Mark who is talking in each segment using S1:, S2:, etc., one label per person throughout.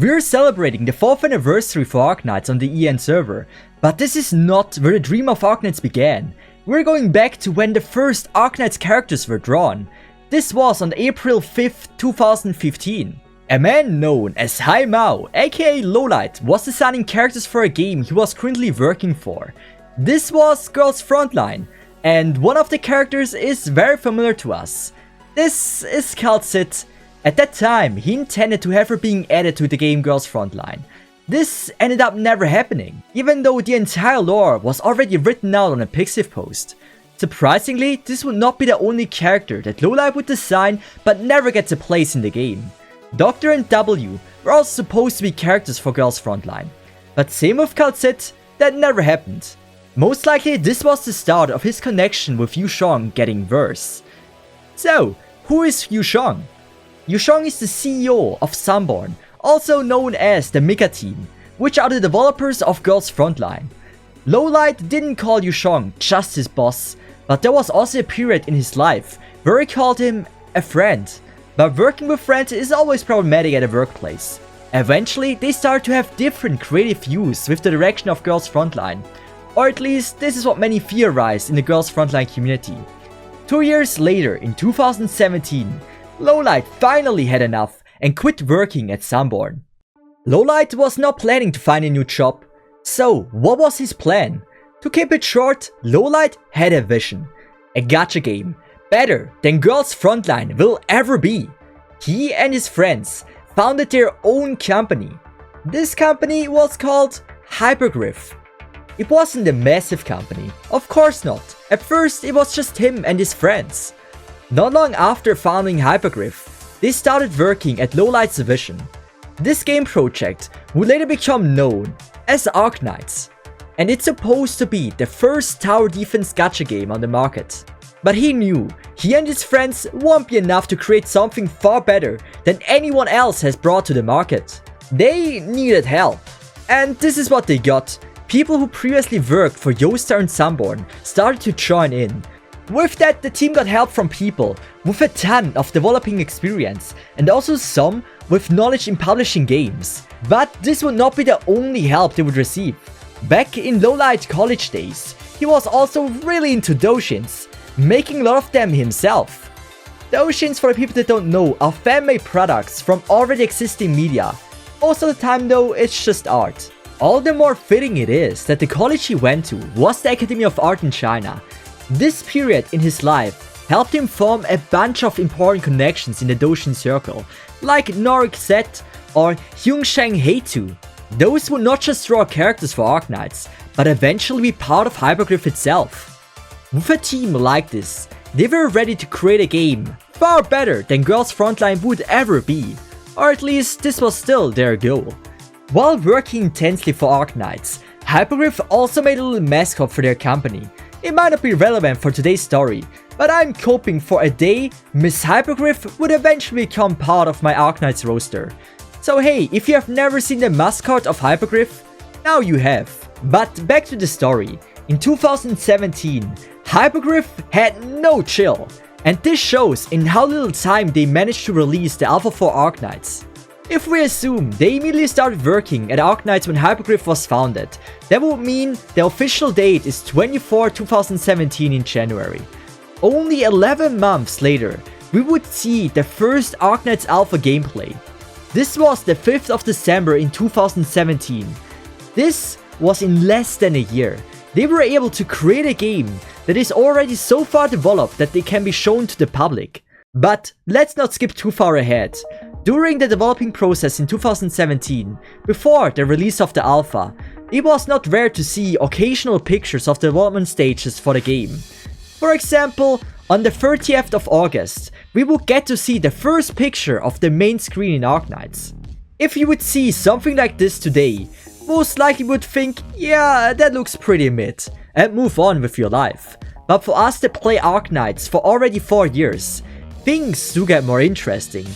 S1: We're celebrating the 4th anniversary for Arknights on the EN server, but this is not where the dream of Arknights began. We're going back to when the first Arknights characters were drawn. This was on April 5th, 2015. A man known as Hai Mao, aka Lowlight, was designing characters for a game he was currently working for. This was Girls Frontline, and one of the characters is very familiar to us. This is Cesith. At that time, he intended to have her being added to the game Girls Frontline. This ended up never happening, even though the entire lore was already written out on a Pixiv post. Surprisingly, this would not be the only character that Lowlight would design but never gets a place in the game. Doctor and W were also supposed to be characters for Girls Frontline, but same with Cesith, that never happened. Most likely this was the start of his connection with Yushong getting worse. So, who is Yushong? Yushong is the CEO of Sunborn, also known as the Mika Team, which are the developers of Girls Frontline. Lowlight didn't call Yushong just his boss, but there was also a period in his life where he called him a friend. But working with friends is always problematic at a workplace. Eventually, they start to have different creative views with the direction of Girls Frontline. Or at least, this is what many theorize in the Girls Frontline community. 2 years later, in 2017, Lowlight finally had enough and quit working at Sunborn. Lowlight was not planning to find a new job. So, what was his plan? To keep it short, Lowlight had a vision. A gacha game, better than Girls Frontline will ever be. He and his friends founded their own company. This company was called Hypergriff. It wasn't a massive company, of course not. At first, it was just him and his friends. Not long after founding Hypergriff, they started working at Lowlight's vision. This game project would later become known as Arknights, and it's supposed to be the first tower defense gacha game on the market. But he knew he and his friends won't be enough to create something far better than anyone else has brought to the market. They needed help, and this is what they got. People who previously worked for Yoastar and Sunborn started to join in. With that, the team got help from people with a ton of developing experience and also some with knowledge in publishing games. But this would not be the only help they would receive. Back in Lowlight college days, he was also really into doujins, making a lot of them himself. Doujins, for the people that don't know, are fan-made products from already existing media. Most of the time though, it's just art. All the more fitting it is that the college he went to was the Academy of Art in China. This period in his life helped him form a bunch of important connections in the doujin circle, like Norik Zet or Hyungsheng Heitu. Those would not just draw characters for Arknights, but eventually be part of Hypergriff itself. With a team like this, they were ready to create a game far better than Girls Frontline would ever be, or at least this was still their goal. While working intensely for Arknights, Hypergriff also made a little mascot for their company. It might not be relevant for today's story, but I'm hoping for a day Miss Hypergriff would eventually become part of my Arknights roster. So hey, if you have never seen the mascot of Hypergriff, now you have. But back to the story. In 2017, Hypergriff had no chill, and this shows in how little time they managed to release the Alpha 4 Arknights. If we assume they immediately started working at Arknights when Hypergriff was founded, that would mean the official date is 2017 in January. Only 11 months later, we would see the first Arknights Alpha gameplay. This was the 5th of December in 2017. This was in less than a year. They were able to create a game that is already so far developed that they can be shown to the public. But let's not skip too far ahead. During the developing process in 2017, before the release of the alpha, it was not rare to see occasional pictures of the development stages for the game. For example, on the 30th of August, we would get to see the first picture of the main screen in Arknights. If you would see something like this today, most likely would think, yeah, that looks pretty mid, and move on with your life. But for us that play Arknights for already 4 years, things do get more interesting.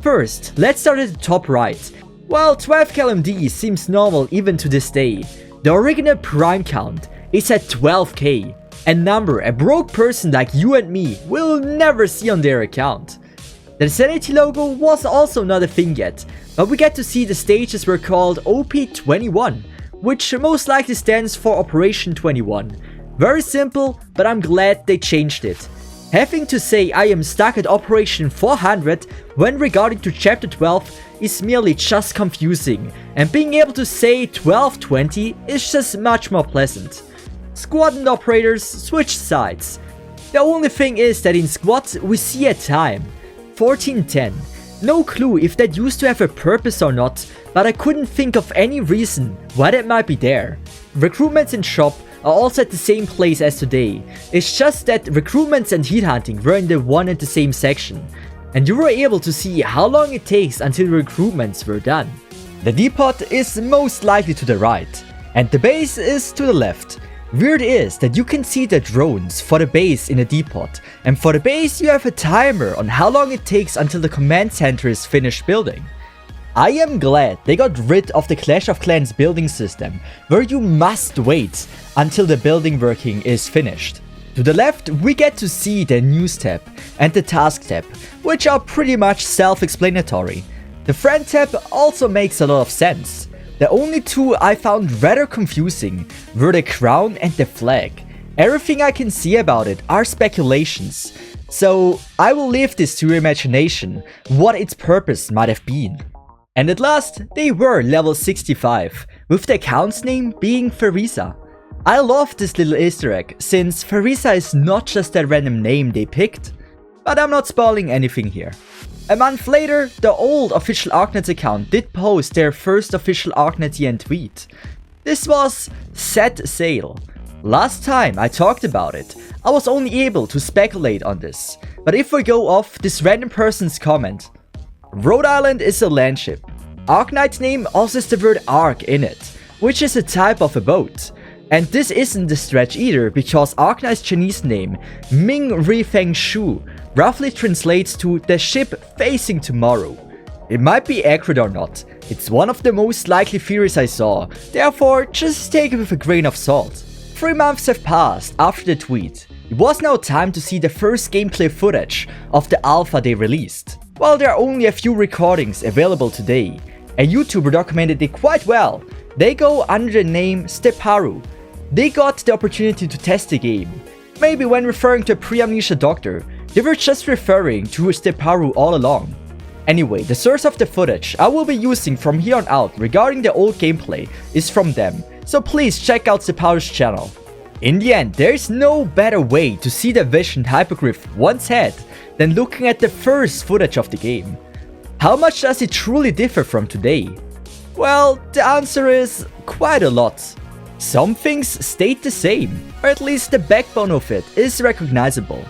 S1: First, let's start at the top right. While 12 KLMD seems normal even to this day, the original prime count is at 12k, a number a broke person like you and me will never see on their account. The Sanity logo was also not a thing yet, But we get to see the stages were called OP21, which most likely stands for Operation 21. Very simple, but I'm glad they changed it. Having to say I am stuck at Operation 400 when regarding to Chapter 12 is merely just confusing, and being able to say 1220 is just much more pleasant. Squad and operators switch sides. The only thing is that in squad we see a time, 1410. No clue if that used to have a purpose or not, but I couldn't think of any reason why that might be there. Recruitments and shop are also at the same place as today. It's just that recruitments and heat hunting were in the one and the same section, and you were able to see how long it takes until recruitments were done. The depot is most likely to the right, and the base is to the left. Weird is that you can see the drones for the base in the depot, and for the base you have a timer on how long it takes until the command center is finished building. I am glad they got rid of the Clash of Clans building system, where you must wait until the building working is finished. To the left we get to see the news tab and the task tab, which are pretty much self-explanatory. The friend tab also makes a lot of sense. The only two I found rather confusing were the crown and the flag. Everything I can see about it are speculations, so I will leave this to your imagination what its purpose might have been. And at last, they were level 65, with the account's name being Farisa. I love this little easter egg, since Farisa is not just a random name they picked, but I'm not spoiling anything here. A month later, the old official Arknights account did post their first official Arknights tweet. This was Set Sail. Last time I talked about it, I was only able to speculate on this, but if we go off this random person's comment, Rhode Island is a landship. Arknight's name also has the word Ark in it, which is a type of a boat. And this isn't a stretch either, because Arknight's Chinese name, Ming Ri Feng Shu, roughly translates to the ship facing tomorrow. It might be accurate or not, it's one of the most likely theories I saw, therefore just take it with a grain of salt. 3 months have passed after the tweet. It was now time to see the first gameplay footage of the alpha they released. While there are only a few recordings available today, a YouTuber documented it quite well. They go under the name Steparu. They got the opportunity to test the game. Maybe when referring to a pre-amnesia doctor, they were just referring to Steparu all along. Anyway, the source of the footage I will be using from here on out regarding the old gameplay is from them, so please check out Steparu's channel. In the end, there is no better way to see the vision Hypogryph once had than looking at the first footage of the game. How much does it truly differ from today? Well, the answer is quite a lot. Some things stayed the same, or at least the backbone of it is recognizable.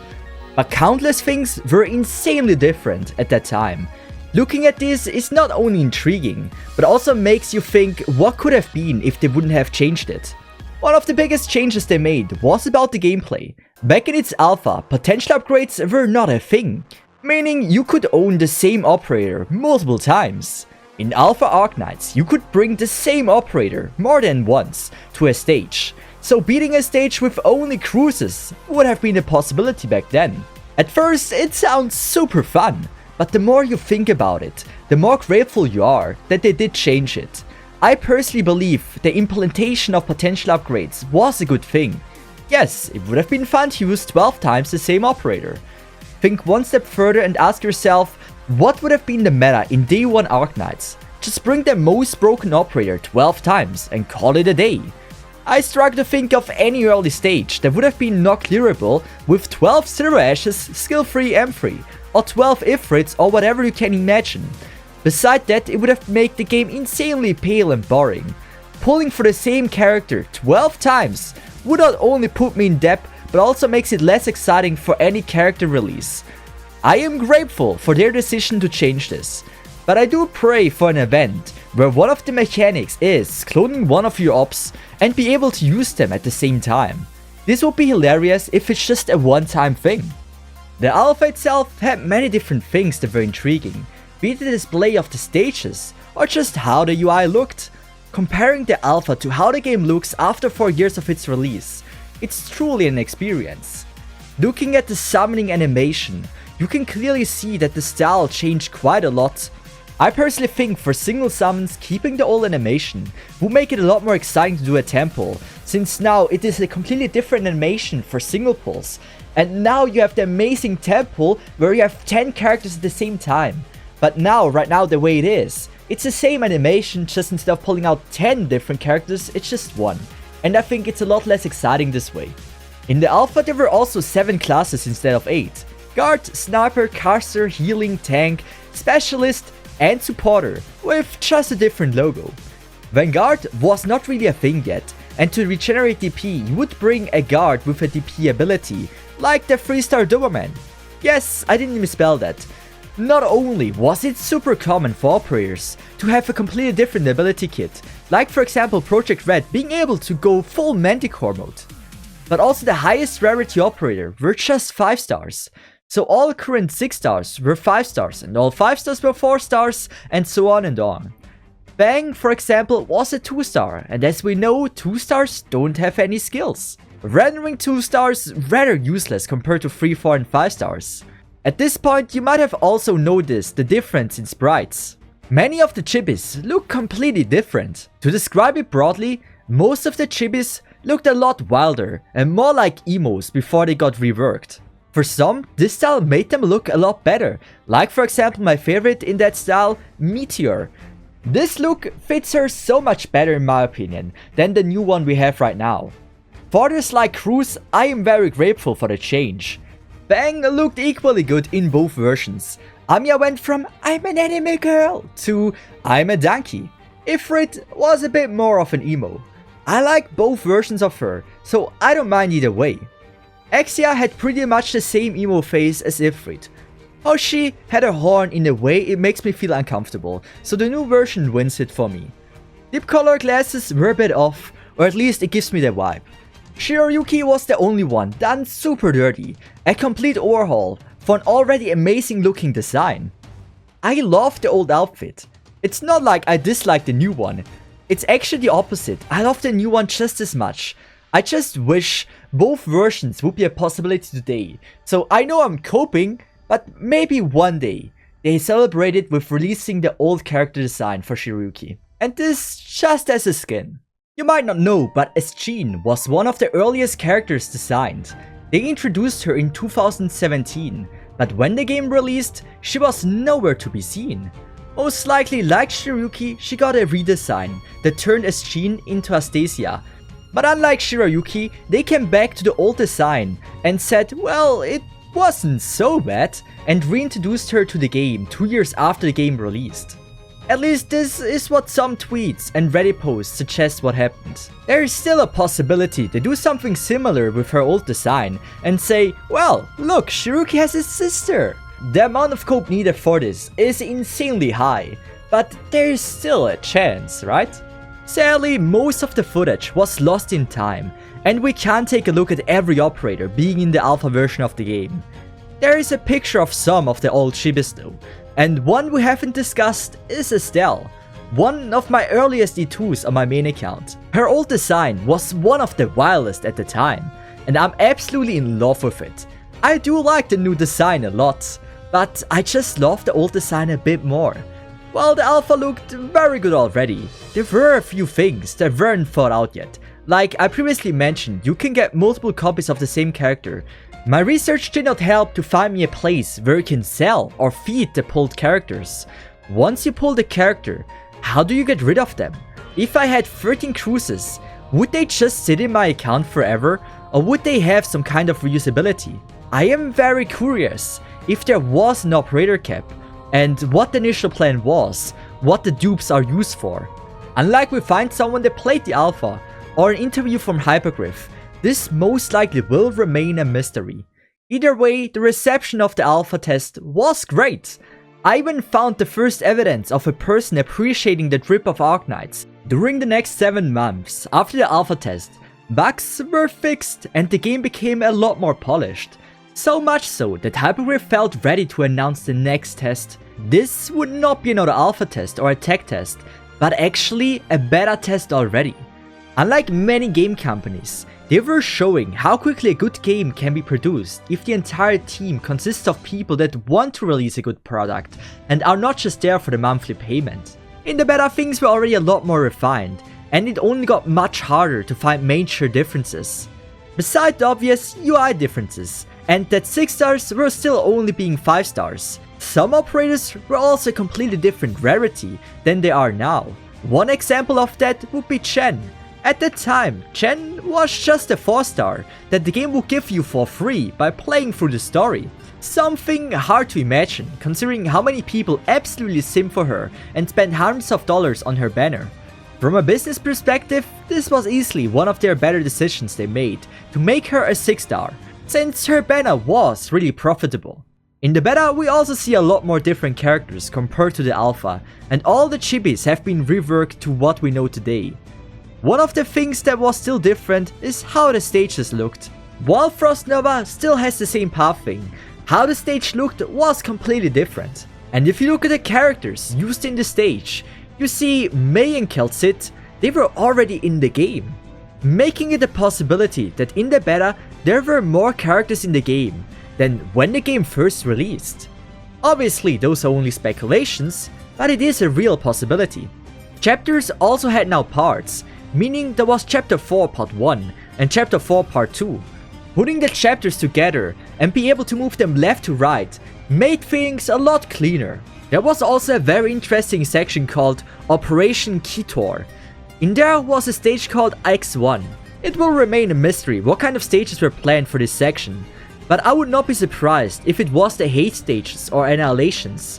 S1: But countless things were insanely different at that time. Looking at this is not only intriguing, but also makes you think what could have been if they wouldn't have changed it. One of the biggest changes they made was about the gameplay. Back in its alpha, potential upgrades were not a thing, meaning you could own the same operator multiple times. In Alpha Arknights, you could bring the same operator more than once to a stage, so beating a stage with only cruises would have been a possibility back then. At first, it sounds super fun, but the more you think about it, the more grateful you are that they did change it. I personally believe the implementation of potential upgrades was a good thing. Yes, it would have been fun to use 12 times the same operator. Think one step further and ask yourself, what would have been the meta in day 1 Arknights? Just bring the most broken operator 12 times and call it a day. I struggle to think of any early stage that would have been not clearable with 12 Silver Ashes, skill-free M3, or 12 Ifrits or whatever you can imagine. Besides that, it would have made the game insanely pale and boring. Pulling for the same character 12 times would not only put me in debt, but also makes it less exciting for any character release. I am grateful for their decision to change this, but I do pray for an event where one of the mechanics is cloning one of your ops and be able to use them at the same time. This would be hilarious if it's just a one-time thing. The alpha itself had many different things that were intriguing, be it the display of the stages or just how the UI looked. Comparing the alpha to how the game looks after 4 years of its release, it's truly an experience. Looking at the summoning animation, you can clearly see that the style changed quite a lot. I personally think for single summons, keeping the old animation would make it a lot more exciting to do a temple, since now it is a completely different animation for single pulls. And now you have the amazing temple where you have 10 characters at the same time. But now, right now, the way it is, it's the same animation, just instead of pulling out 10 different characters, it's just one. And I think it's a lot less exciting this way. In the alpha, there were also 7 classes instead of 8. Guard, Sniper, Caster, Healing, Tank, Specialist, and Supporter, with just a different logo. Vanguard was not really a thing yet, and to regenerate DP, you would bring a guard with a DP ability, like the 3-star Doberman. Yes, I didn't misspell that. Not only was it super common for operators to have a completely different ability kit, like for example Project Red being able to go full Manticore mode, but also the highest rarity operator were just 5 stars. So all current 6 stars were 5 stars, and all 5 stars were 4 stars, and so on and on. Bang, for example, was a 2 star, and as we know, 2 stars don't have any skills. Rendering 2 stars rather useless compared to 3, 4 and 5 stars. At this point, you might have also noticed the difference in sprites. Many of the chibis look completely different. To describe it broadly, most of the chibis looked a lot wilder and more like emos before they got reworked. For some, this style made them look a lot better, like for example my favorite in that style, Meteor. This look fits her so much better in my opinion than the new one we have right now. For others like Cruz, I am very grateful for the change. Bang looked equally good in both versions. Amiya went from I'm an anime girl to I'm a donkey. Ifrit was a bit more of an emo. I like both versions of her, so I don't mind either way. Exia had pretty much the same emo face as Ifrit. Hoshi had a horn in a way it makes me feel uncomfortable, so the new version wins it for me. Deep color glasses were a bit off, or at least it gives me the vibe. Shiroyuki was the only one done super dirty, a complete overhaul for an already amazing looking design. I love the old outfit. It's not like I dislike the new one, it's actually the opposite. I love the new one just as much. I just wish both versions would be a possibility today. So I know I'm coping, but maybe one day they celebrate it with releasing the old character design for Shiroyuki. And this just as a skin. You might not know, but Eschine was one of the earliest characters designed. They introduced her in 2017, but when the game released, she was nowhere to be seen. Most likely, like Shiroyuki, she got a redesign that turned Eschine into Astasia. But unlike Shiroyuki, they came back to the old design and said, well, it wasn't so bad, and reintroduced her to the game 2 years after the game released. At least this is what some tweets and Reddit posts suggest what happened. There is still a possibility they do something similar with her old design and say, well, look, Shiroyuki has a sister. The amount of cope needed for this is insanely high, but there is still a chance, right? Sadly, most of the footage was lost in time, and we can't take a look at every operator being in the alpha version of the game. There is a picture of some of the old chibis though, and one we haven't discussed is Estelle, one of my earliest E2s on my main account. Her old design was one of the wildest at the time, and I'm absolutely in love with it. I do like the new design a lot, but I just love the old design a bit more. While the alpha looked very good already, there were a few things that weren't thought out yet. Like I previously mentioned, you can get multiple copies of the same character. My research did not help to find me a place where you can sell or feed the pulled characters. Once you pull the character, how do you get rid of them? If I had 13 cruises, would they just sit in my account forever, or would they have some kind of reusability? I am very curious if there was an operator cap, and what the initial plan was, what the dupes are used for. Unlike we find someone that played the alpha, or an interview from Hypergriff, this most likely will remain a mystery. Either way, the reception of the alpha test was great. I even found the first evidence of a person appreciating the drip of Arknights. During the next 7 months after the alpha test, bugs were fixed and the game became a lot more polished. So much so that Hypergriff felt ready to announce the next test. This would not be another alpha test or a tech test, but actually a beta test already. Unlike many game companies, they They were showing how quickly a good game can be produced if the entire team consists of people that want to release a good product and are not just there for the monthly payment. In the beta, things were already a lot more refined, and it only got much harder to find major differences. Besides the obvious UI differences, and that 6 stars were still only being 5 stars. Some operators were also a completely different rarity than they are now. One example of that would be Chen. At that time, Chen was just a 4 star that the game would give you for free by playing through the story. Something hard to imagine considering how many people absolutely sim for her and spend hundreds of dollars on her banner. From a business perspective, this was easily one of their better decisions they made to make her a 6 star, since her banner was really profitable. In the beta, we also see a lot more different characters compared to the alpha, and all the chibis have been reworked to what we know today. One of the things that was still different is how the stages looked. While Frost Nova still has the same pathing, how the stage looked was completely different. And if you look at the characters used in the stage, you see Mei and Cesith, they were already in the game, making it a possibility that in the beta there were more characters in the game than when the game first released. Obviously those are only speculations, but it is a real possibility. Chapters also had now parts, meaning there was Chapter 4 Part 1 and Chapter 4 Part 2. Putting the chapters together and be able to move them left to right made things a lot cleaner. There was also a very interesting section called Operation Kitor. In there was a stage called X1. It will remain a mystery what kind of stages were planned for this section, but I would not be surprised if it was the hate stages or annihilations.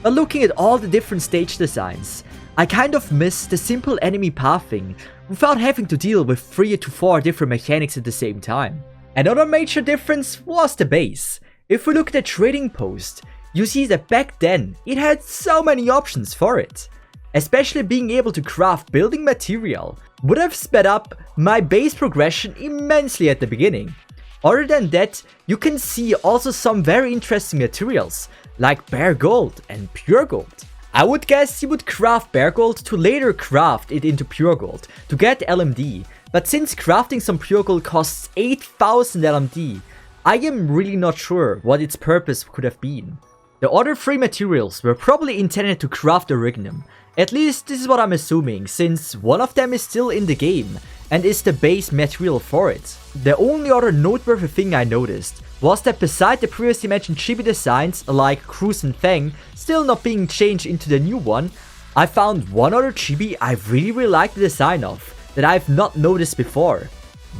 S1: But looking at all the different stage designs, I kind of miss the simple enemy pathing without having to deal with 3 to 4 different mechanics at the same time. Another major difference was the base. If we look at the trading post, you see that back then it had so many options for it. Especially being able to craft building material would have sped up my base progression immensely at the beginning. Other than that, you can see also some very interesting materials like bare gold and pure gold. I would guess you would craft bare gold to later craft it into pure gold to get LMD, but since crafting some pure gold costs 8000 LMD, I am really not sure what its purpose could have been. The other 3 materials were probably intended to craft the Rignum. At least this is what I'm assuming, since one of them is still in the game and is the base material for it. The only other noteworthy thing I noticed was that beside the previously mentioned chibi designs like Cruz and Fang still not being changed into the new one, I found one other chibi I really liked the design of that I've not noticed before.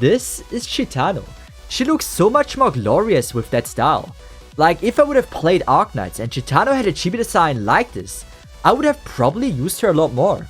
S1: This is Chitano. She looks so much more glorious with that style. Like if I would have played Arknights and Chitano had a chibi design like this, I would have probably used her a lot more.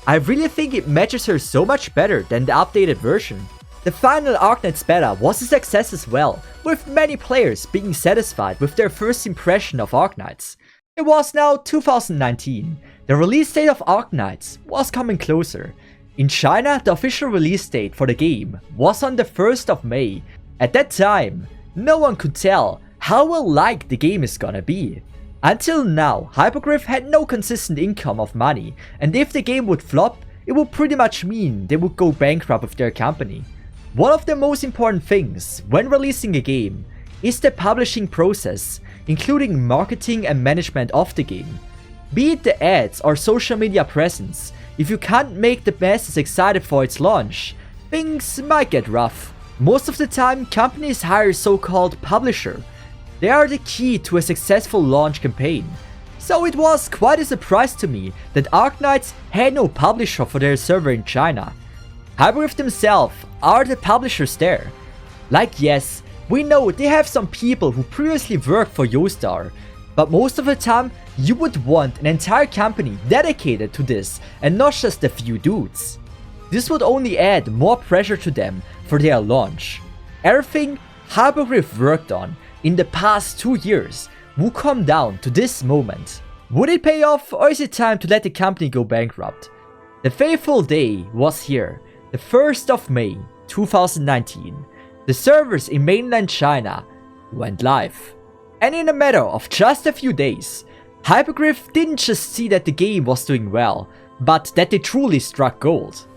S1: I really think it matches her so much better than the updated version. The final Arknights beta was a success as well, with many players being satisfied with their first impression of Arknights. It was now 2019. The release date of Arknights was coming closer. In China, the official release date for the game was on the 1st of May. At that time, no one could tell how well liked the game is gonna be. Until now, Hypogryph had no consistent income of money, and if the game would flop, it would pretty much mean they would go bankrupt with their company. One of the most important things when releasing a game is the publishing process, including marketing and management of the game. Be it the ads or social media presence, if you can't make the masses excited for its launch, things might get rough. Most of the time, companies hire so-called publisher. They are the key to a successful launch campaign. So it was quite a surprise to me that Arknights had no publisher for their server in China. Hypogryph themselves are the publishers there. Like yes, we know they have some people who previously worked for Yostar, but most of the time you would want an entire company dedicated to this and not just a few dudes. This would only add more pressure to them for their launch. Everything Hypogryph worked on in the past 2 years would come down to this moment. Would it pay off, or is it time to let the company go bankrupt? The fateful day was here, the 1st of May 2019. The servers in mainland China went live. And in a matter of just a few days, Hypogryph didn't just see that the game was doing well, but that they truly struck gold.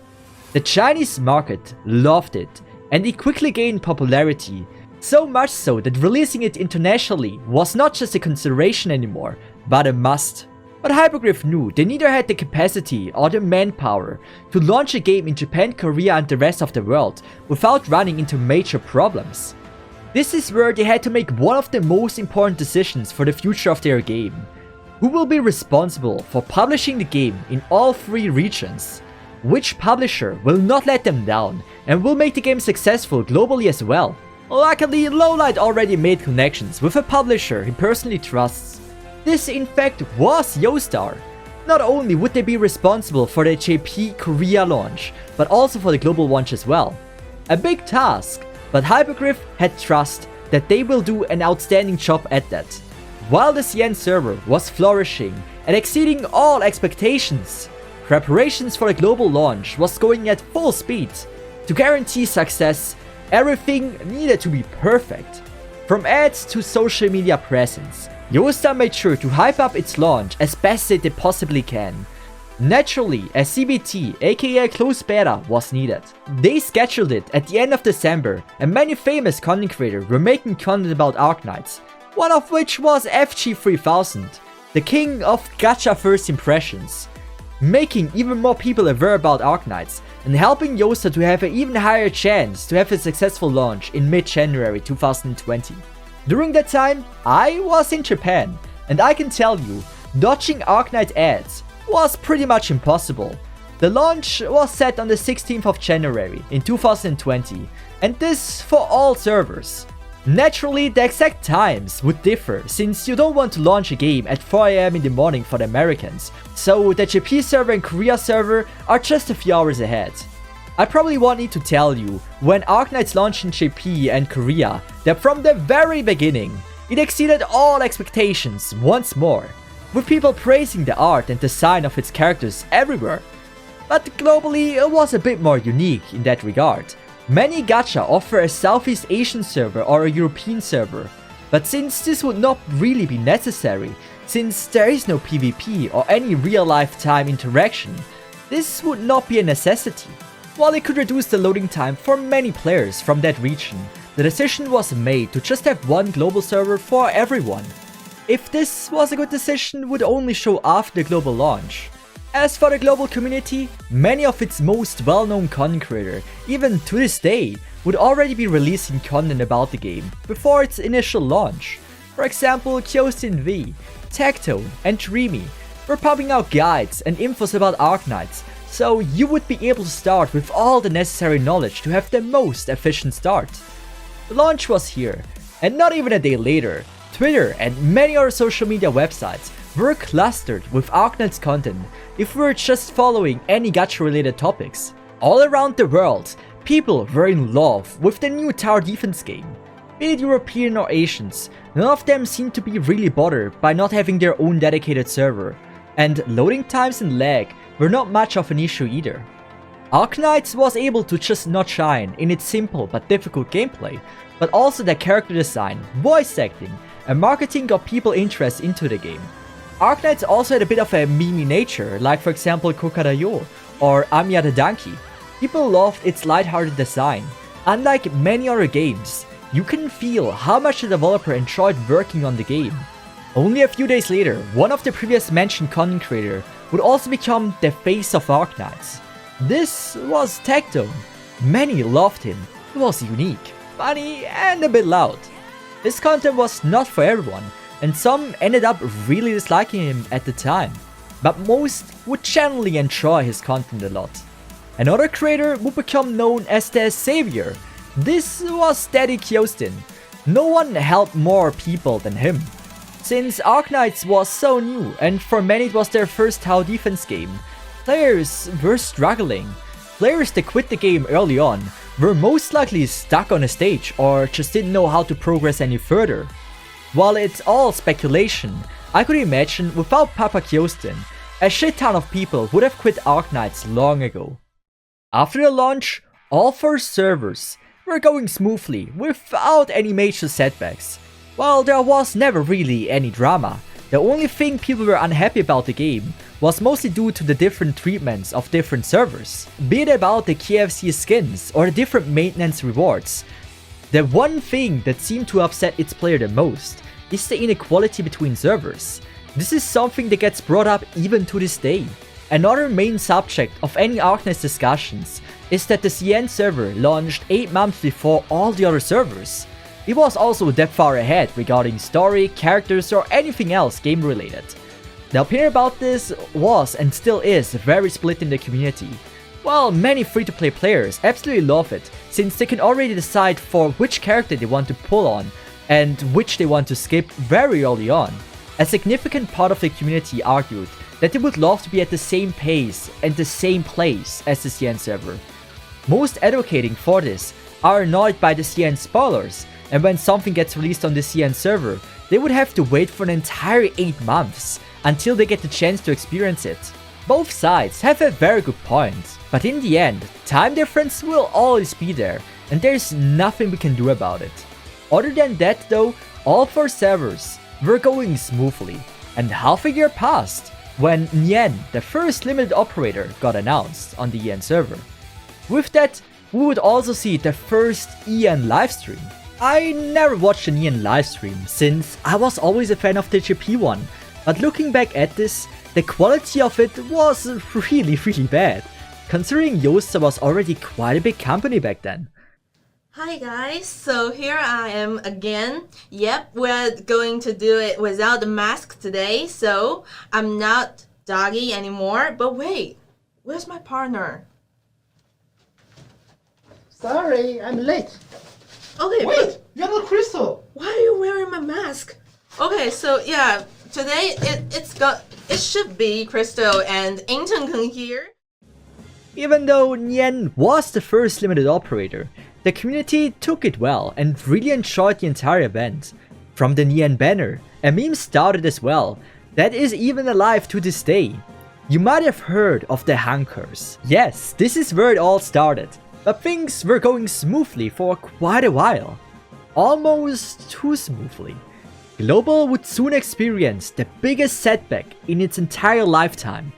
S1: The Chinese market loved it, and it quickly gained popularity. So much so that releasing it internationally was not just a consideration anymore, but a must. But Hypergriff knew they neither had the capacity or the manpower to launch a game in Japan, Korea and the rest of the world without running into major problems. This is where they had to make one of the most important decisions for the future of their game. Who will be responsible for publishing the game in all 3 regions? Which publisher will not let them down and will make the game successful globally as well? Luckily, Lowlight already made connections with a publisher he personally trusts. This in fact was Yoastar. Not only would they be responsible for the JP Korea launch, but also for the global launch as well. A big task, but Hypergriff had trust that they will do an outstanding job at that. While the CN server was flourishing and exceeding all expectations, preparations for the global launch was going at full speed. To guarantee success, everything needed to be perfect. From ads to social media presence, Yoastar made sure to hype up its launch as best as they possibly can. Naturally, a CBT aka closed beta was needed. They scheduled it at the end of December and many famous content creators were making content about Arknights, one of which was FG3000, the king of gacha first impressions, making even more people aware about Arknights and helping Yoastar to have an even higher chance to have a successful launch in mid-January 2020. During that time, I was in Japan, and I can tell you, dodging Arknight ads was pretty much impossible. The launch was set on the 16th of January in 2020, and this for all servers. Naturally, the exact times would differ since you don't want to launch a game at 4 AM in the morning for the Americans, so the JP server and Korea server are just a few hours ahead. I probably won't need to tell you, when Arknights launched in JP and Korea, that from the very beginning, it exceeded all expectations once more, with people praising the art and design of its characters everywhere. But globally, it was a bit more unique in that regard. Many gacha offer a Southeast Asian server or a European server, but since this would not really be necessary, since there is no PvP or any real-life time interaction, this would not be a necessity. While it could reduce the loading time for many players from that region, the decision was made to just have one global server for everyone. If this was a good decision, would only show after the global launch. As for the global community, many of its most well-known content creators, even to this day, would already be releasing content about the game before its initial launch. For example, Kyostin V, Tactone, and Dreamy were pumping out guides and infos about Arknights, so you would be able to start with all the necessary knowledge to have the most efficient start. The launch was here, and not even a day later, Twitter and many other social media websites were clustered with Arknights content if we were just following any gacha related topics. All around the world, people were in love with the new tower defense game. Be it European or Asians, none of them seemed to be really bothered by not having their own dedicated server, and loading times and lag were not much of an issue either. Arknights was able to just not shine in its simple but difficult gameplay, but also their character design, voice acting, and marketing got people interest into the game. Arknights also had a bit of a meme nature, like for example Kokadayo or Amiya the Donkey. People loved its lighthearted design. Unlike many other games, you can feel how much the developer enjoyed working on the game. Only a few days later, one of the previous mentioned content creators would also become the face of Arknights. This was Tactone. Many loved him. He was unique, funny, and a bit loud. His content was not for everyone, and some ended up really disliking him at the time, but most would generally enjoy his content a lot. Another creator would become known as the Savior. This was Daddy Kyostin. No one helped more people than him. Since Arknights was so new, and for many it was their first tower defense game, players were struggling. Players that quit the game early on were most likely stuck on a stage or just didn't know how to progress any further. While it's all speculation, I could imagine without Papa Kyostin, a shit ton of people would have quit Arknights long ago. After the launch, all 4 servers were going smoothly without any major setbacks. While there was never really any drama, the only thing people were unhappy about the game was mostly due to the different treatments of different servers, be it about the KFC skins or the different maintenance rewards. The one thing that seemed to upset its player the most is the inequality between servers. This is something that gets brought up even to this day. Another main subject of any Arknights discussions is that the CN server launched 8 months before all the other servers. It was also that far ahead regarding story, characters or anything else game related. The opinion about this was and still is very split in the community. While many free-to-play players absolutely love it, since they can already decide for which character they want to pull on and which they want to skip very early on. A significant part of the community argued that they would love to be at the same pace and the same place as the CN server. Most advocating for this are annoyed by the CN spoilers, and when something gets released on the CN server, they would have to wait for an entire 8 months until they get the chance to experience it. Both sides have a very good point, but in the end, time difference will always be there, and there's nothing we can do about it. Other than that though, all 4 servers were going smoothly, and half a year passed when Nien, the first limited operator, got announced on the EN server. With that, we would also see the first EN livestream. I never watched an EN livestream since I was always a fan of the GP one, but looking back at this, the quality of it was really bad, considering Yosta was already quite a big company back then.
S2: Hi guys, so here I am again. Yep, we're going to do it without the mask today, so I'm not Doggy anymore. But wait, where's my partner?
S3: Sorry, I'm late.
S2: Okay,
S3: Wait, you're not Crystal.
S2: why are you wearing my mask? Okay, so yeah, today it should be Crystal and Inton here.
S1: Even though Nien was the first limited operator, the community took it well and really enjoyed the entire event. From the Nien banner, a meme started as well, that is even alive to this day. You might have heard of the Hankers. Yes, this is where it all started, but things were going smoothly for quite a while. Almost too smoothly. Global would soon experience the biggest setback in its entire lifetime.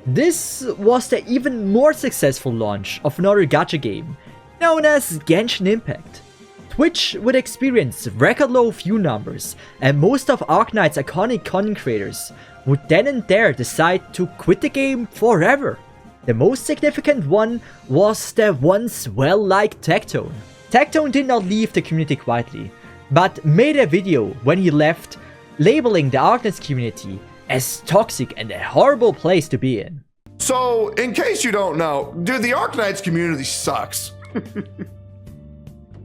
S1: This was the even more successful launch of another gacha game, known as Genshin Impact. Twitch would experience record low view numbers, and most of Arknights' iconic content creators would then and there decide to quit the game forever. The most significant one was the once well-liked Tectone. Tectone did not leave the community quietly, but made a video when he left, labeling the Arknights community as toxic and a horrible place to be in.
S4: So, in case you don't know, dude, the Arknights community sucks.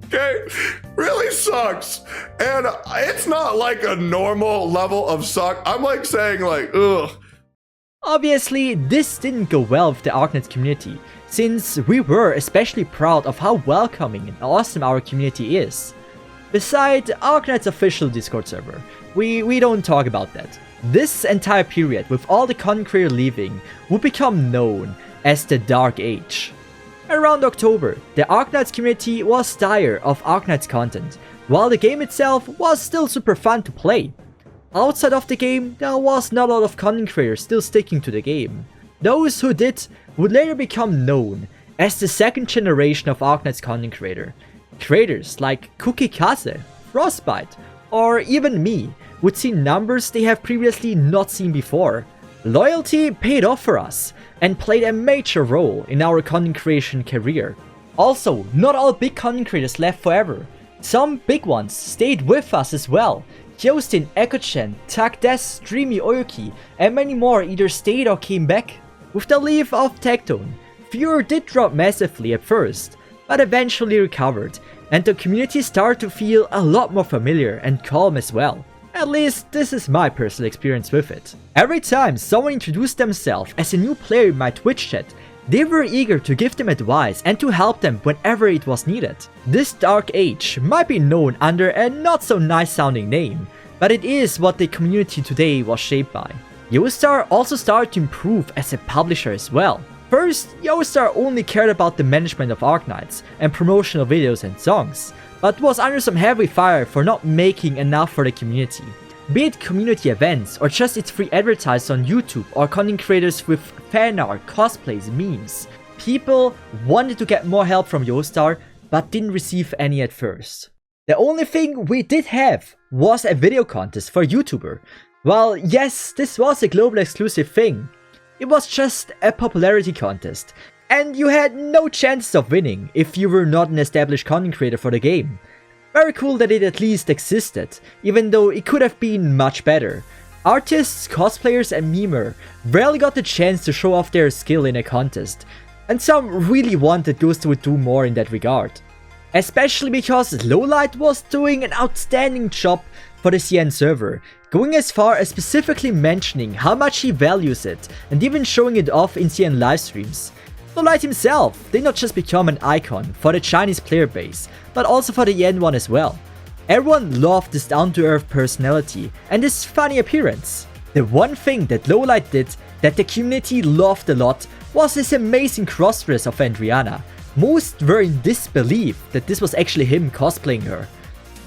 S4: Okay? Really sucks. And it's not like a normal level of suck. I'm like saying like, ugh.
S1: Obviously, this didn't go well with the Arknights community, since we were especially proud of how welcoming and awesome our community is. Besides Arknights' official Discord server, we don't talk about that. This entire period, with all the content creators leaving, would become known as the Dark Age. Around October, the Arknights community was tired of Arknights content, while the game itself was still super fun to play. Outside of the game, there was not a lot of content creators still sticking to the game. Those who did would later become known as the second generation of Arknights content creator. Creators like Cookie Kaze, Frostbite, or even me would see numbers they have previously not seen before. Loyalty paid off for us and played a major role in our content creation career. Also, not all big content creators left forever. Some big ones stayed with us as well. Hyostin, Ekochen, Takdes, Dreamy Oyuki, and many more either stayed or came back. With the leave of Tectone, viewer did drop massively at first, but eventually recovered, and the community started to feel a lot more familiar and calm as well. At least, this is my personal experience with it. Every time someone introduced themselves as a new player in my Twitch chat, they were eager to give them advice and to help them whenever it was needed. This Dark Age might be known under a not so nice sounding name, but it is what the community today was shaped by. Yostar also started to improve as a publisher as well. First, Yostar only cared about the management of Arknights and promotional videos and songs, but was under some heavy fire for not making enough for the community. Be it community events or just its free advertises on YouTube or content creators with fan art, cosplays, memes. People wanted to get more help from Joestar, but didn't receive any at first. The only thing we did have was a video contest for YouTuber. While yes, this was a global exclusive thing, it was just a popularity contest, and you had no chances of winning if you were not an established content creator for the game. Very cool that it at least existed, even though it could have been much better. Artists, cosplayers and memer rarely got the chance to show off their skill in a contest, and some really wanted Ghost would do more in that regard. Especially because Lowlight was doing an outstanding job for the CN server, going as far as specifically mentioning how much he values it and even showing it off in CN livestreams. Lowlight himself did not just become an icon for the Chinese player base, but also for the EN one as well. Everyone loved his down-to-earth personality and his funny appearance. The one thing that Lowlight did that the community loved a lot was his amazing crossdress of Andriana. Most were in disbelief that this was actually him cosplaying her.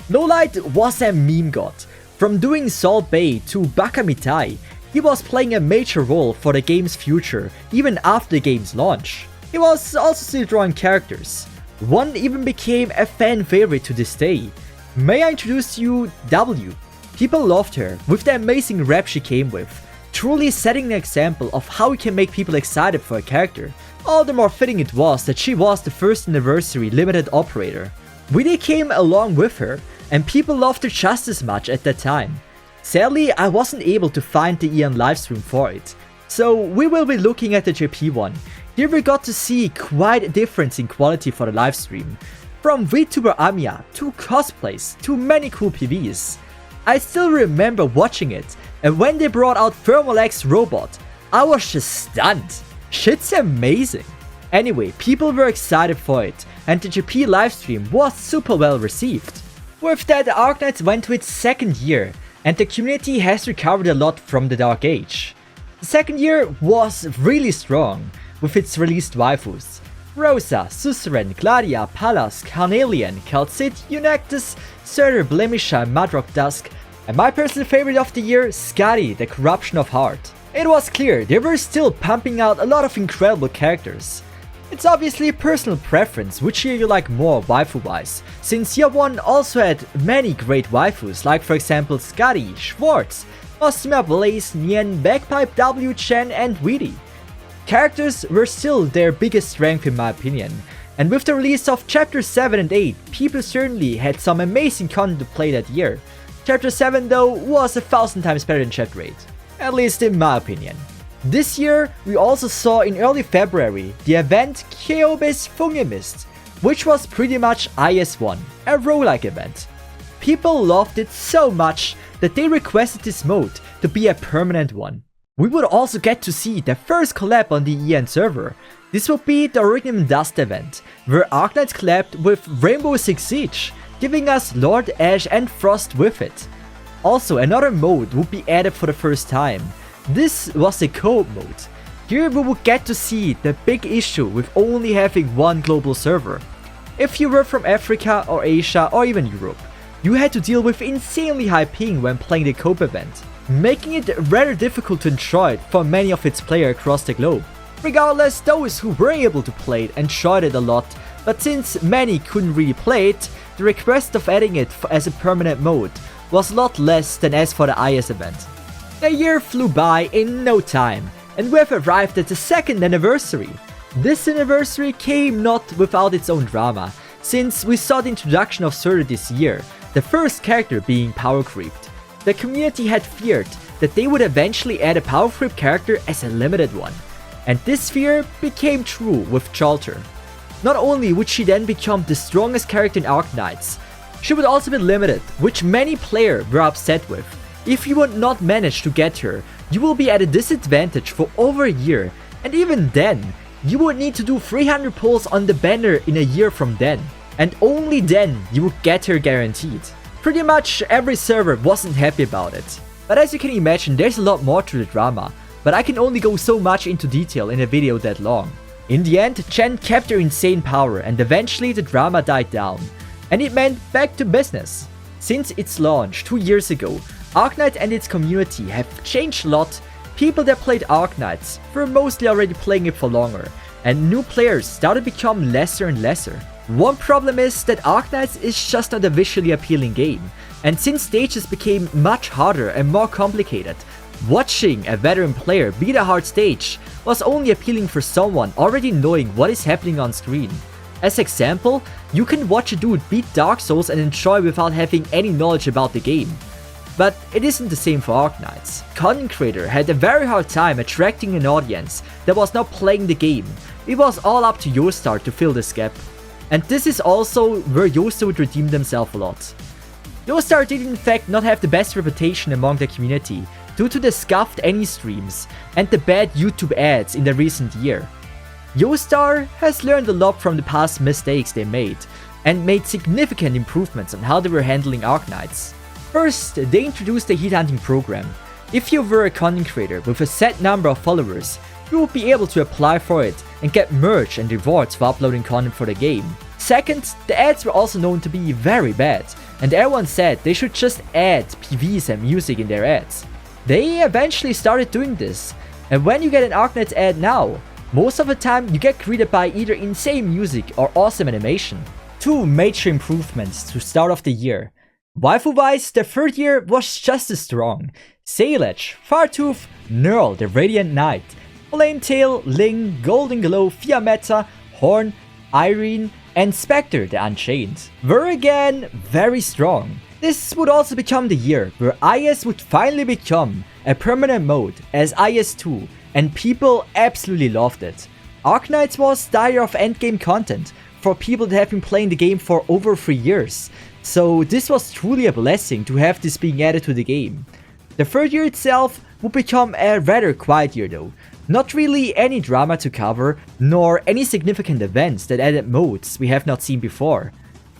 S1: Lowlight was a meme god. From doing Salt Bay to Bakamitai, he was playing a major role for the game's future even after the game's launch. He was also still drawing characters. One even became a fan favorite to this day. May I introduce you W? People loved her with the amazing rap she came with, truly setting an example of how we can make people excited for a character. All the more fitting it was that she was the first anniversary limited operator. We came along with her, and people loved her just as much at that time. Sadly, I wasn't able to find the Eon livestream for it, so we will be looking at the JP one. Here we got to see quite a difference in quality for the livestream. From VTuber Amiya, to cosplays, to many cool PVs. I still remember watching it, and when they brought out Thermal X Robot, I was just stunned. Shit's amazing. Anyway, people were excited for it, and the GP livestream was super well received. With that, Arknights went to its second year, and the community has recovered a lot from the Dark Age. The second year was really strong, with its released waifus. Rosa, Suzerain, Gladia, Pallas, Carnelian, Calcit, Eunactus, Surtur, Blemisha, and Madrock Dusk, and my personal favorite of the year, Skadi, the Corruption of Heart. It was clear they were still pumping out a lot of incredible characters. It's obviously a personal preference which year you like more waifu-wise, since year 1 also had many great waifus like for example Skadi, Schwartz, Ostima Blaze, Nien, Bagpipe, W, Chen and Weedy. Characters were still their biggest strength in my opinion, and with the release of Chapter 7 and 8, people certainly had some amazing content to play that year. Chapter 7 though was 1,000 times better than Chapter 8. At least in my opinion. This year, we also saw in early February the event Keobis Fungemist, which was pretty much IS1, a roguelike event. People loved it so much that they requested this mode to be a permanent one. We would also get to see the first collab on the EN server. This would be the Originum Dust event, where Arknights collabed with Rainbow Six Siege, giving us Lord Ash and Frost with it. Also, another mode would be added for the first time. This was a co-op mode. Here we would get to see the big issue with only having one global server. If you were from Africa or Asia or even Europe, you had to deal with insanely high ping when playing the co-op event, making it rather difficult to enjoy it for many of its players across the globe. Regardless, those who were able to play it enjoyed it a lot, but since many couldn't really play it, the request of adding it as a permanent mode was a lot less than as for the IS event. The year flew by in no time, and we have arrived at the second anniversary. This anniversary came not without its own drama, since we saw the introduction of Surtur this year, the first character being power creeped. The community had feared that they would eventually add a power creep character as a limited one, and this fear became true with Chalter. Not only would she then become the strongest character in Arknights, she would also be limited, which many players were upset with. If you would not manage to get her, you will be at a disadvantage for over a year, and even then, you would need to do 300 pulls on the banner in a year from then, and only then you would get her guaranteed. Pretty much every server wasn't happy about it. But as you can imagine, there's a lot more to the drama, but I can only go so much into detail in a video that long. In the end, Chen kept her insane power and eventually the drama died down, and it meant back to business. Since its launch 2 years ago, Arknights and its community have changed a lot. People that played Arknights were mostly already playing it for longer, and new players started to become lesser and lesser. One problem is that Arknights is just not a visually appealing game, and since stages became much harder and more complicated, watching a veteran player beat a hard stage was only appealing for someone already knowing what is happening on screen. As example, you can watch a dude beat Dark Souls and enjoy without having any knowledge about the game. But it isn't the same for Arknights. Content Creator had a very hard time attracting an audience that was not playing the game. It was all up to Joestar to fill this gap. And this is also where Joestar would redeem themselves a lot. Joestar did in fact not have the best reputation among the community due to the scuffed any streams and the bad YouTube ads in the recent year. Joestar has learned a lot from the past mistakes they made and made significant improvements on how they were handling Arknights. First, they introduced the heat hunting program. If you were a content creator with a set number of followers, you would be able to apply for it and get merch and rewards for uploading content for the game. Second, the ads were also known to be very bad, and everyone said they should just add PVs and music in their ads. They eventually started doing this, and when you get an Arknights ad now, most of the time you get greeted by either insane music or awesome animation. Two major improvements to start off the year. Waifu-wise, the third year was just as strong. Cesith, Fartooth, Nerl, the Radiant Knight, Flametail, Ling, Golden Glow, Fiammetta, Horn, Irene, and Spectre the Unchained were again very strong. This would also become the year where IS would finally become a permanent mode as IS2, and people absolutely loved it. Arknights was dire of endgame content for people that have been playing the game for over 3 years, so this was truly a blessing to have this being added to the game. The third year itself would become a rather quiet year though. Not really any drama to cover, nor any significant events that added modes we have not seen before.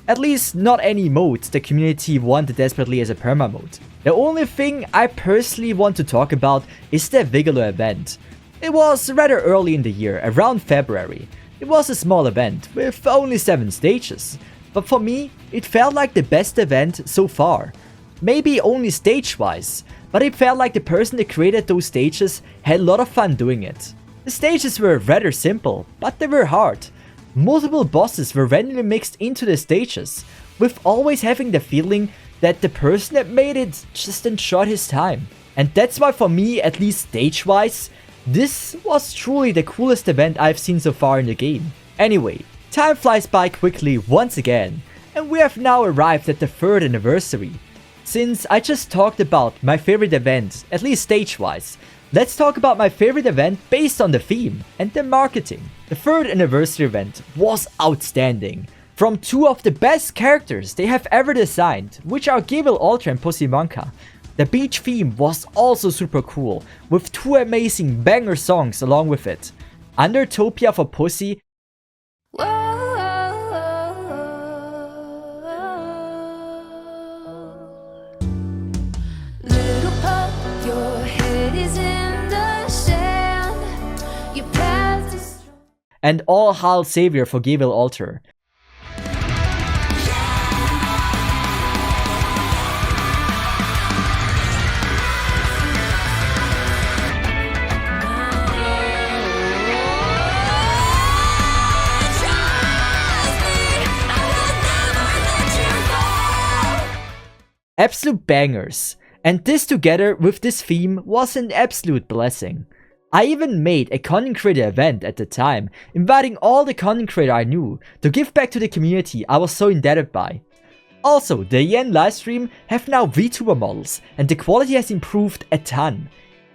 S1: At least not any modes the community wanted desperately as a perma mode. The only thing I personally want to talk about is the Vigalo event. It was rather early in the year, around February. It was a small event with only 7 stages, but for me it felt like the best event so far. Maybe only stage-wise, but it felt like the person that created those stages had a lot of fun doing it. The stages were rather simple, but they were hard. Multiple bosses were randomly mixed into the stages, with always having the feeling that the person that made it just enjoyed his time. And that's why for me, at least stage-wise, this was truly the coolest event I've seen so far in the game. Anyway, time flies by quickly once again, and we have now arrived at the 3rd anniversary. Since I just talked about my favorite event, at least stage-wise, let's talk about my favorite event based on the theme and the marketing. The 3rd anniversary event was outstanding. From 2 of the best characters they have ever designed, which are Gabriel Alter and Posimanka. The beach theme was also super cool, with 2 amazing banger songs along with it. Undertopia for Pussy and All Hail Savior for Gabriel Alter. Absolute bangers, and this together with this theme was an absolute blessing. I even made a content creator event at the time, inviting all the content creators I knew to give back to the community I was so indebted by. Also, the Yen livestream have now VTuber models, and the quality has improved a ton.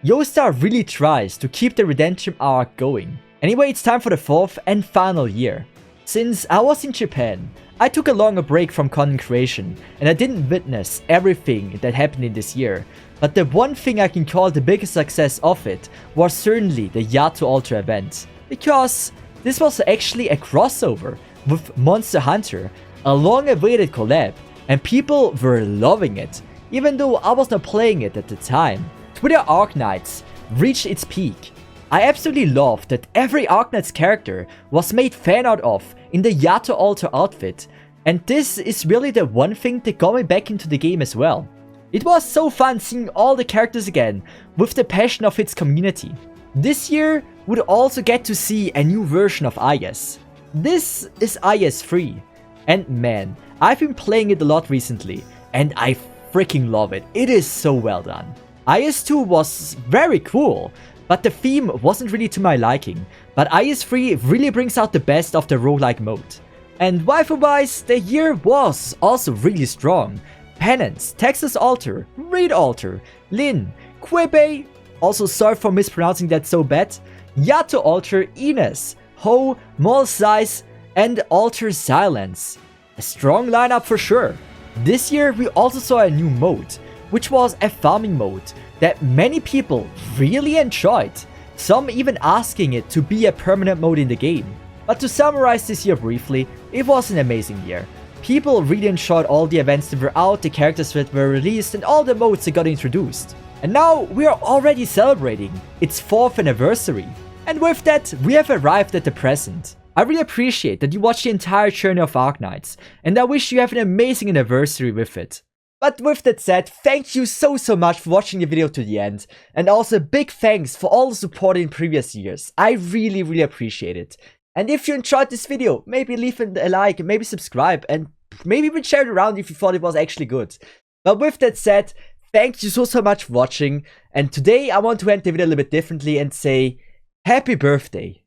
S1: Joestar really tries to keep the redemption arc going. Anyway, it's time for the 4th and final year. Since I was in Japan, I took a longer break from content creation, and I didn't witness everything that happened in this year. But the one thing I can call the biggest success of it was certainly the Yato Alter event. Because this was actually a crossover with Monster Hunter, a long-awaited collab, and people were loving it, even though I was not playing it at the time. Twitter Arknights reached its peak. I absolutely loved that every Arknights character was made fan art of in the Yato Alter outfit, and this is really the one thing that got me back into the game as well. It was so fun seeing all the characters again with the passion of its community. This year, we'd also get to see a new version of IS. This is IS 3. And man, I've been playing it a lot recently, and I freaking love it. It is so well done. IS 2 was very cool, but the theme wasn't really to my liking. But IS 3 really brings out the best of the roguelike mode. And waifu-wise, the year was also really strong. Penance, Texas Altar, Reed Altar, Lin, Quebe, also sorry for mispronouncing that so bad, Yato Altar, Ines, Ho, Mol Size, and Altar Silence. A strong lineup for sure. This year we also saw a new mode, which was a farming mode that many people really enjoyed, some even asking it to be a permanent mode in the game. But to summarize this year briefly, it was an amazing year. People really enjoyed all the events that were out, the characters that were released, and all the modes that got introduced. And now we are already celebrating its 4th anniversary. And with that, we have arrived at the present. I really appreciate that you watched the entire journey of Arknights, and I wish you have an amazing anniversary with it. But with that said, thank you so much for watching the video to the end, and also a big thanks for all the support in previous years. I really appreciate it. And if you enjoyed this video, maybe leave a like, maybe subscribe, and maybe even share it around if you thought it was actually good. But with that said, thank you so much for watching, and today I want to end the video a little bit differently and say, happy birthday,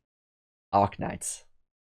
S1: Arknights.